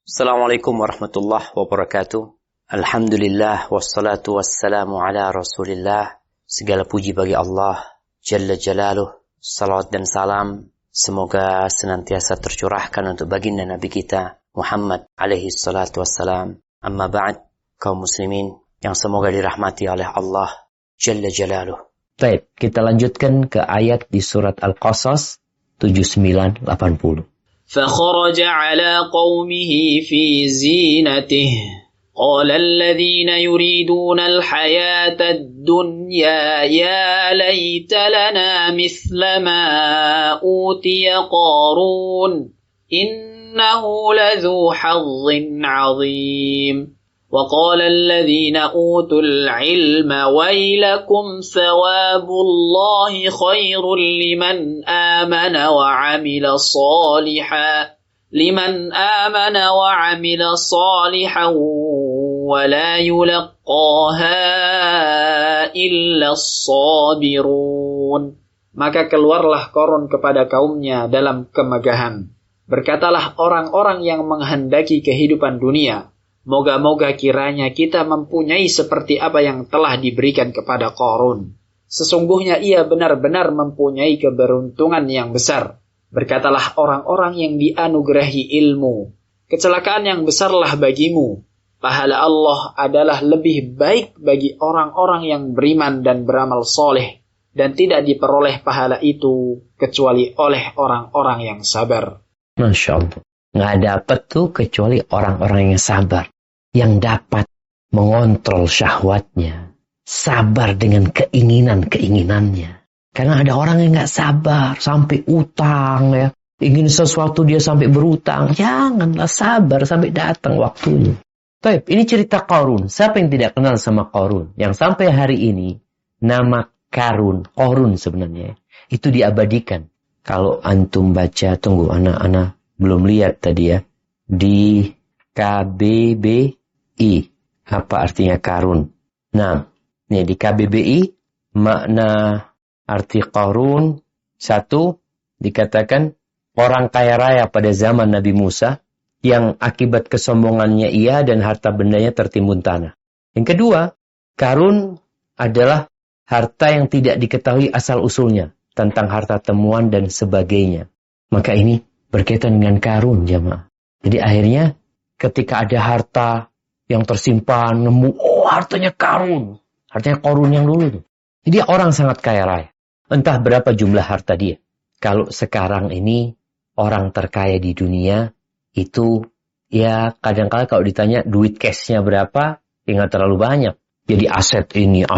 Assalamualaikum warahmatullahi wabarakatuh. Alhamdulillah wassalatu wassalamu ala Rasulillah. Segala puji bagi Allah Jalla Jalaluh. Salawat dan salam semoga senantiasa tercurahkan untuk baginda Nabi kita Muhammad alaihi salatu wassalam. Amma ba'd, kaum muslimin yang semoga dirahmati oleh Allah Jalla Jalaluh. Baik, kita lanjutkan ke ayat di surat Al-Qasas 79-80. فخرج على قومه في زينته قال الذين يريدون الحياة الدنيا يا ليت لنا مثل ما أوتي قارون إنه لذو حظ عظيم وقال الذين أوتوا العلم ويلكم ثواب الله خير لمن آمن وعمل صالحا ولا يلقاها إلا الصابرون. Maka keluarlah Qarun kepada kaumnya dalam kemegahan. Berkatalah orang-orang yang menghendaki kehidupan dunia, moga-moga kiranya kita mempunyai seperti apa yang telah diberikan kepada Qarun. Sesungguhnya ia benar-benar mempunyai keberuntungan yang besar. Berkatalah orang-orang yang dianugerahi ilmu, kecelakaan yang besarlah bagimu. Pahala Allah adalah lebih baik bagi orang-orang yang beriman dan beramal soleh, dan tidak diperoleh pahala itu kecuali oleh orang-orang yang sabar. Masya Allah. Nggak dapat tuh kecuali orang-orang yang sabar, yang dapat mengontrol syahwatnya, sabar dengan keinginan-keinginannya. Karena ada orang yang nggak sabar, sampai utang ya, ingin sesuatu dia sampai berutang. Janganlah, sabar sampai datang waktunya. Baik, ini cerita Qarun. Siapa yang tidak kenal sama Qarun? Yang sampai hari ini nama Qarun sebenarnya itu diabadikan. Kalau antum baca, tunggu anak-anak belum lihat tadi ya, di KBBI. Apa artinya Qarun? Nah, nih di KBBI makna arti Qarun, satu, dikatakan orang kaya raya pada zaman Nabi Musa yang akibat kesombongannya ia dan harta bendanya tertimbun tanah. Yang kedua, Qarun adalah harta yang tidak diketahui asal-usulnya, tentang harta temuan dan sebagainya. Maka ini berkaitan dengan Qarun, jamaah. Jadi akhirnya ketika ada harta yang tersimpan, nemu, hartanya Qarun. Hartanya Qarun yang dulu itu. Jadi orang sangat kaya raya. Entah berapa jumlah harta dia. Kalau sekarang ini orang terkaya di dunia itu ya kadang-kadang kalau ditanya duit cashnya berapa, ya nggak terlalu banyak. Jadi aset ini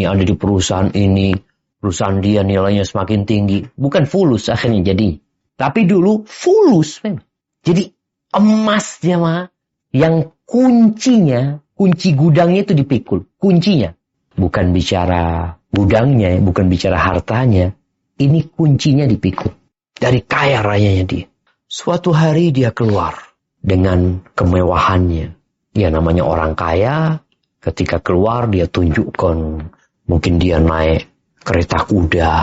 ada di perusahaan ini. Perusahaan dia nilainya semakin tinggi. Bukan fulus akhirnya jadi. Tapi dulu fulus memang. Jadi emas jemaah yang kuncinya, kunci gudangnya itu dipikul. Kuncinya. Bukan bicara gudangnya, bukan bicara hartanya. Ini kuncinya dipikul. Dari kaya rayanya dia. Suatu hari dia keluar dengan kemewahannya. Ya namanya orang kaya, ketika keluar dia tunjukkan. Mungkin dia naik kereta kuda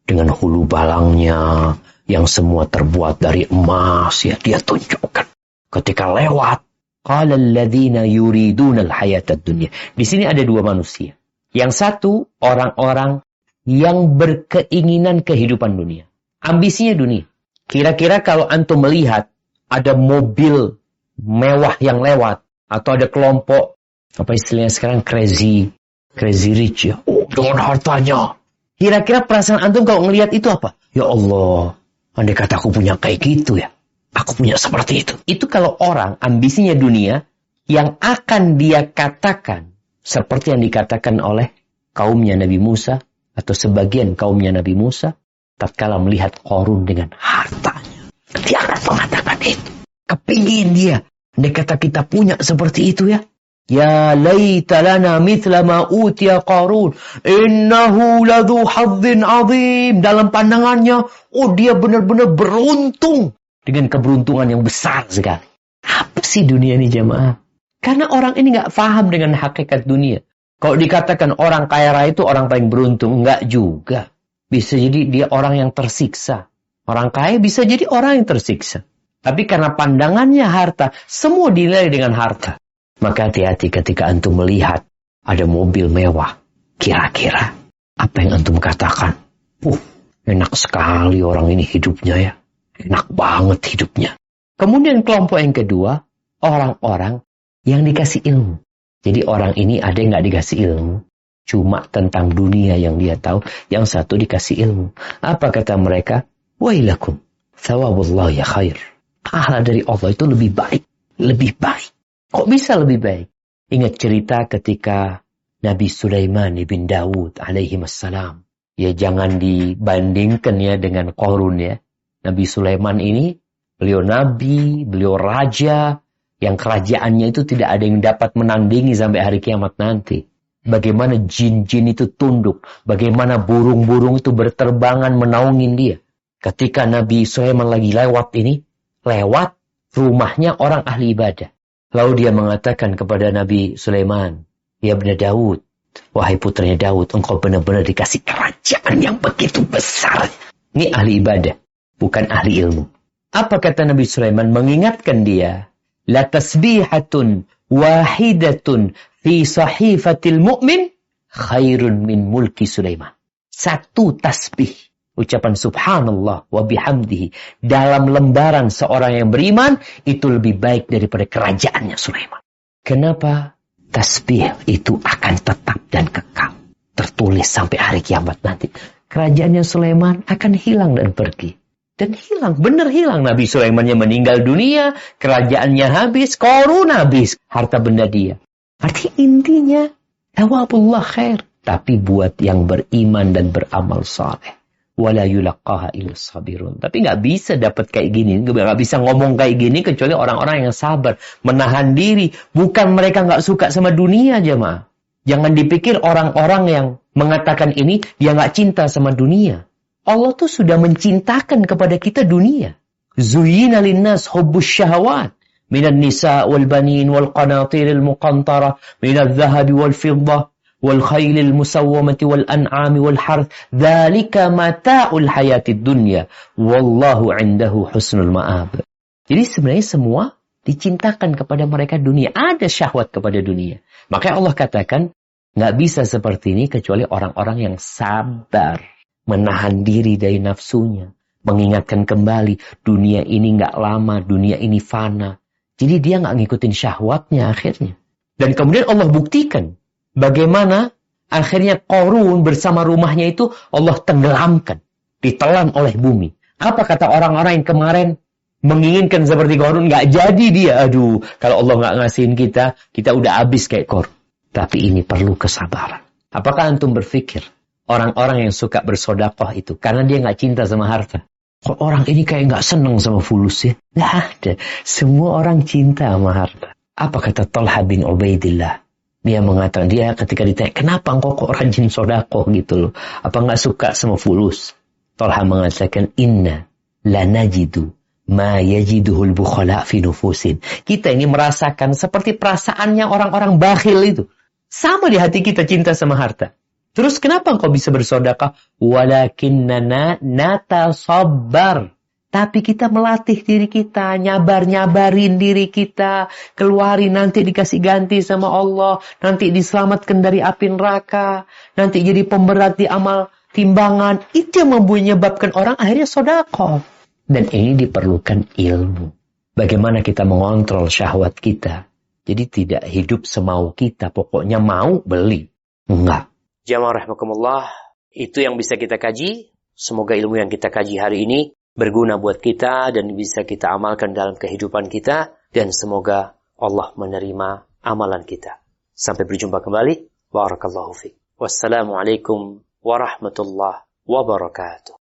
dengan hulu balangnya yang semua terbuat dari emas. Ya dia tunjukkan. Ketika lewat, qala alladzina yuriduna al-hayatad dunya. Di sini ada dua manusia. Yang satu, orang-orang yang berkeinginan kehidupan dunia. Ambisinya dunia. Kira-kira kalau antum melihat ada mobil mewah yang lewat, atau ada kelompok, apa istilahnya sekarang, crazy rich ya. Oh, dengan hartanya. Kira-kira perasaan antum kalau ngelihat itu apa? Ya Allah, andai kata aku punya kayak gitu ya. Aku punya seperti itu. Itu kalau orang ambisinya dunia yang akan dia katakan seperti yang dikatakan oleh kaumnya Nabi Musa atau sebagian kaumnya Nabi Musa tatkala melihat Qarun dengan hartanya. Dia akan mengatakan itu. Kepingin dia. Andai kata kita punya seperti itu ya. Ya laita lana mithla ma utiya Qarun. Innahu ladhu hadzin azim. Dalam pandangannya, oh dia benar-benar beruntung. Dengan keberuntungan yang besar sekali. Apa sih dunia ini jamaah? Karena orang ini nggak paham dengan hakikat dunia. Kalau dikatakan orang kaya raya itu orang paling beruntung, nggak juga. Bisa jadi dia orang yang tersiksa. Orang kaya bisa jadi orang yang tersiksa. Tapi karena pandangannya harta, semua dinilai dengan harta. Maka hati-hati ketika antum melihat ada mobil mewah. Kira-kira apa yang antum katakan? Enak sekali orang ini hidupnya ya. Enak banget hidupnya. Kemudian kelompok yang kedua, orang-orang yang dikasih ilmu. Jadi orang ini ada yang nggak dikasih ilmu. Cuma tentang dunia yang dia tahu. Yang satu dikasih ilmu. Apa kata mereka? Wailakum, thawabullahi khair. Pahala dari Allah itu lebih baik. Lebih baik. Kok bisa lebih baik? Ingat cerita ketika Nabi Sulaiman bin Daud alaihi wassalam. Ya jangan dibandingkan ya dengan Qarun ya. Nabi Sulaiman ini, beliau nabi, beliau raja. Yang kerajaannya itu tidak ada yang dapat menandingi sampai hari kiamat nanti. Bagaimana jin-jin itu tunduk. Bagaimana burung-burung itu berterbangan menaungin dia. Ketika Nabi Sulaiman lagi lewat rumahnya orang ahli ibadah. Lalu dia mengatakan kepada Nabi Sulaiman, ya benar Daud, wahai putranya Daud, engkau benar-benar dikasih kerajaan yang begitu besar. Ini ahli ibadah, bukan ahli ilmu. Apa kata Nabi Sulaiman? Mengingatkan dia, la tasbihatun wahidatun fi sahifatil mu'min khairun min mulki Sulaiman. Satu tasbih. Ucapan subhanallah wa bihamdihi dalam lembaran seorang yang beriman itu lebih baik daripada kerajaannya Sulaiman. Kenapa? Tasbih itu akan tetap dan kekal. Tertulis sampai hari kiamat nanti. Kerajaannya Sulaiman akan hilang dan pergi. Dan hilang, benar hilang. Nabi Sulaimannya meninggal dunia, kerajaannya habis, Qarun habis, harta benda dia. Arti intinya, thawabullah khair. Tapi buat yang beriman dan beramal saleh. Wala yulaqaha illa sabirun. Tapi nggak bisa dapat kayak gini, nggak bisa ngomong kayak gini kecuali orang-orang yang sabar, menahan diri. Bukan mereka nggak suka sama dunia, jemaah. Jangan dipikir orang-orang yang mengatakan ini dia nggak cinta sama dunia. Allah tuh sudah mencintakan kepada kita dunia. Zuyyina linnas hubbus syahawat minan nisa wal banin wal qanatiril muqantara minadh dhahabi wal fiddah والخيل المسومة والأنعام والحرث ذلك متاع الحياة الدنيا والله عنده حسن المآب. Jadi sebenarnya semua dicintakan kepada mereka dunia. Ada syahwat kepada dunia. Makanya Allah katakan, nggak bisa seperti ini kecuali orang-orang yang sabar. Menahan diri dari nafsunya. Mengingatkan kembali, dunia ini nggak lama, dunia ini fana. Jadi dia nggak ngikutin syahwatnya akhirnya. Dan kemudian Allah buktikan. Bagaimana akhirnya Qarun bersama rumahnya itu Allah tenggelamkan. Ditelan oleh bumi. Apa kata orang-orang yang kemarin menginginkan seperti Qarun? Nggak jadi dia. Aduh, kalau Allah nggak ngasihin kita udah habis kayak Qarun. Tapi ini perlu kesabaran. Apakah antum berpikir orang-orang yang suka bersedekah itu karena dia nggak cinta sama harta? Kok orang ini kayak nggak seneng sama fulus ya? Nggak ada. Semua orang cinta sama harta. Apa kata Talha bin Ubaidillah? Dia mengatakan, dia ketika ditanya, kenapa engkau kok rajin sedekah gitu loh? Apa nggak suka sama fulus? Talha mengatakan, inna la najidu ma yajiduhul bukhala fi nufusin. Kita ini merasakan seperti perasaannya orang-orang bakhil itu. Sama di hati kita cinta sama harta. Terus kenapa engkau bisa bersedekah? Walakinnana natasabbar. Tapi kita melatih diri kita, nyabarin diri kita, keluarin nanti dikasih ganti sama Allah, nanti diselamatkan dari api neraka, nanti jadi pemberat di amal timbangan. Itu yang menyebabkan orang akhirnya sedekah. Dan ini diperlukan ilmu. Bagaimana kita mengontrol syahwat kita. Jadi tidak hidup semau kita, pokoknya mau beli. Enggak. Jamaah rahimakumullah, itu yang bisa kita kaji. Semoga ilmu yang kita kaji hari ini berguna buat kita dan bisa kita amalkan dalam kehidupan kita. Dan semoga Allah menerima amalan kita. Sampai berjumpa kembali. Barakallahu fiik. Wassalamualaikum warahmatullahi wabarakatuh.